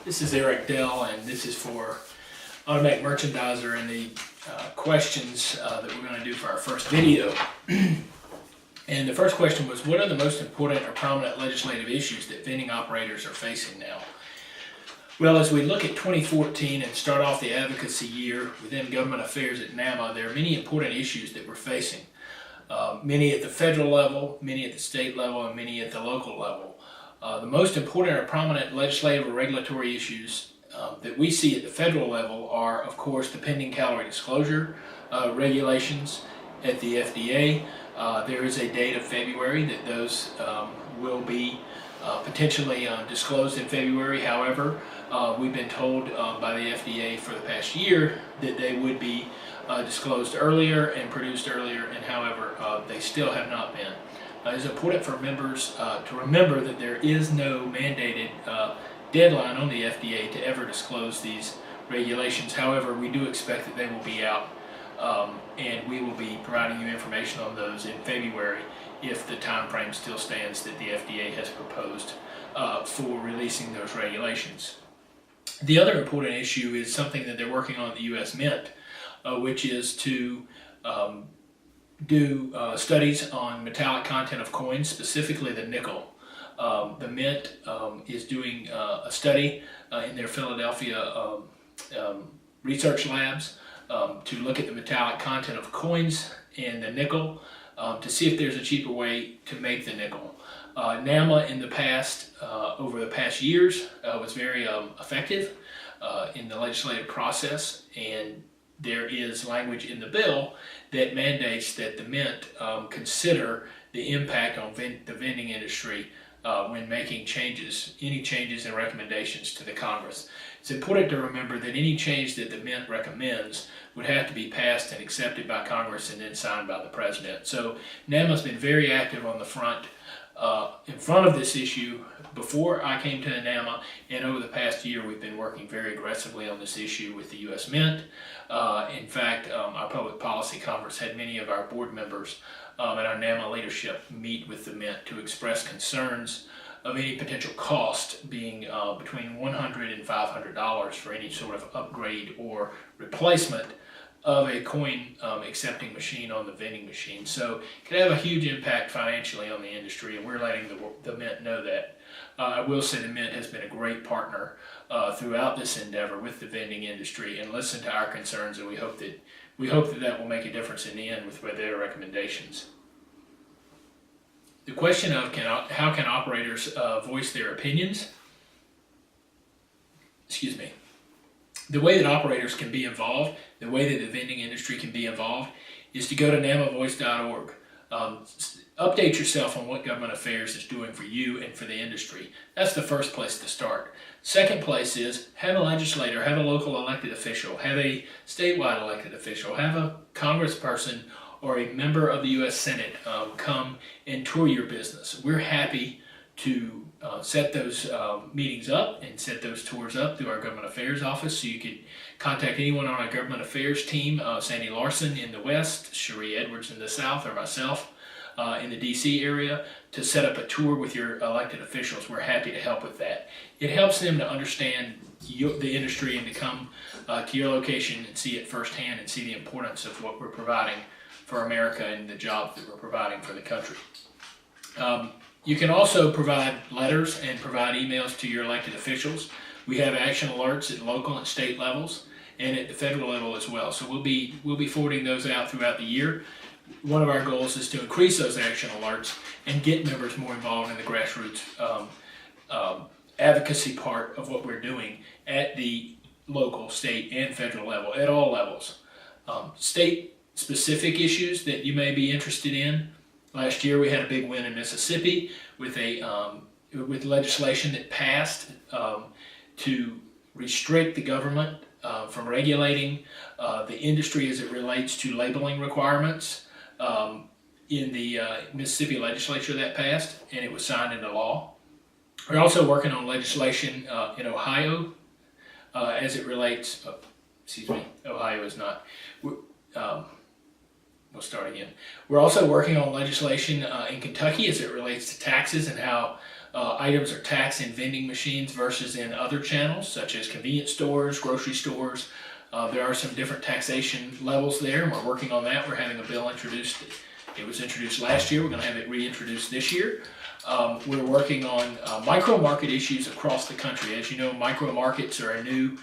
This is Eric Dell, and this is for Automatic Merchandiser and the questions that we're going to do for our first video. And the first question was, what are the most important or prominent legislative issues that vending operators are facing now? Well, as we look at 2014 and start off the advocacy year within government affairs at NAMA, there are many important issues that we're facing. Many at the federal level, many at the state level, and many at the local level. The most important or prominent legislative or regulatory issues that we see at the federal level are, of course, the pending calorie disclosure regulations at the FDA. There is a date of February that those will be potentially disclosed in February. However, we've been told by the FDA for the past year that they would be disclosed earlier and produced earlier, and however, they still have not been. It's important for members to remember that there is no mandated deadline on the FDA to ever disclose these regulations. However, we do expect that they will be out, and we will be providing you information on those in February if the time frame still stands that the FDA has proposed for releasing those regulations. The other important issue is something that they're working on at the U.S. Mint, which is to do studies on metallic content of coins, specifically the nickel. The Mint is doing a study in their Philadelphia research labs to look at the metallic content of coins and the nickel to see if there's a cheaper way to make the nickel. NAMA in the past, over the past years, was very effective in the legislative process, and there is language in the bill that mandates that the Mint consider the impact on the vending industry when making changes, any changes and recommendations to the Congress. It's important to remember that any change that the Mint recommends would have to be passed and accepted by Congress and then signed by the President. So NAMA's been very active on the front in front of this issue before I came to NAMA, and over the past year we've been working very aggressively on this issue with the U.S. Mint. In fact, our public policy conference had many of our board members and our NAMA leadership meet with the Mint to express concerns of any potential cost being between $100 and $500 for any sort of upgrade or replacement of a coin accepting machine on the vending machine. So it could have a huge impact financially on the industry, and we're letting the Mint know that. I will say the Mint has been a great partner throughout this endeavor with the vending industry and listened to our concerns, and we hope that that will make a difference in the end with their recommendations. The question of how can operators voice their opinions? Excuse me. The way that operators can be involved, the way that the vending industry can be involved, is to go to namavoice.org. Update yourself on what government affairs is doing for you and for the industry. That's the first place to start. Second place is have a legislator, have a local elected official, have a statewide elected official, have a congressperson or a member of the U.S. Senate come and tour your business. We're happy to set those meetings up and set those tours up through our Government Affairs office. So you could contact anyone on our Government Affairs team, Sandy Larson in the West, Cherie Edwards in the South, or myself in the D.C. area, to set up a tour with your elected officials. We're happy to help with that. It helps them to understand the industry and to come to your location and see it firsthand and see the importance of what we're providing for America and the jobs that we're providing for the country. You can also provide letters and provide emails to your elected officials. We have action alerts at local and state levels and at the federal level as well. So we'll be forwarding those out throughout the year. One of our goals is to increase those action alerts and get members more involved in the grassroots advocacy part of what we're doing at the local, state, and federal level, at all levels. State-specific issues that you may be interested in. Last year we had a big win in Mississippi with legislation that passed to restrict the government from regulating the industry as it relates to labeling requirements. In the Mississippi legislature that passed, and it was signed into law. We're also working on legislation in Ohio as it relates, Ohio is not. We'll start again. We're also working on legislation in Kentucky as it relates to taxes and how items are taxed in vending machines versus in other channels, such as convenience stores, grocery stores. There are some different taxation levels there, and we're working on that. We're having a bill introduced. It was introduced last year. We're going to have it reintroduced this year. We're working on micro market issues across the country. As you know, micro markets are a new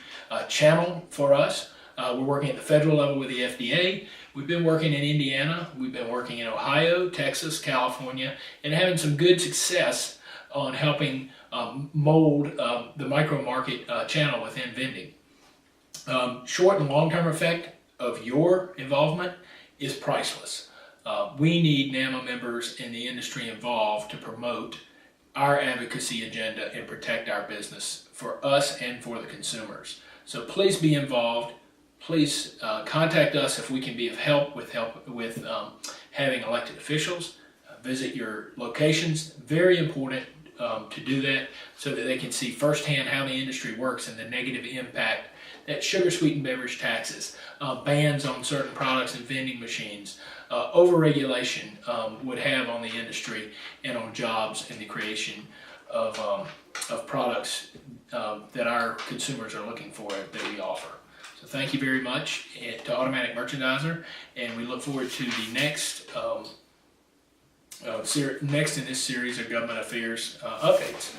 channel for us. We're working at the federal level with the FDA. We've been working in Indiana. We've been working in Ohio, Texas, California, and having some good success on helping mold the micro market channel within vending. Short and long-term effect of your involvement is priceless. We need NAMA members in the industry involved to promote our advocacy agenda and protect our business for us and for the consumers. So please be involved. Please contact us if we can be of help with having elected officials. Visit your locations. Very important to do that so that they can see firsthand how the industry works and the negative impact that sugar sweetened beverage taxes, bans on certain products and vending machines, overregulation would have on the industry and on jobs and the creation of products that our consumers are looking for that we offer. So thank you very much to Automatic Merchandiser, and we look forward to the next next in this series of government affairs updates.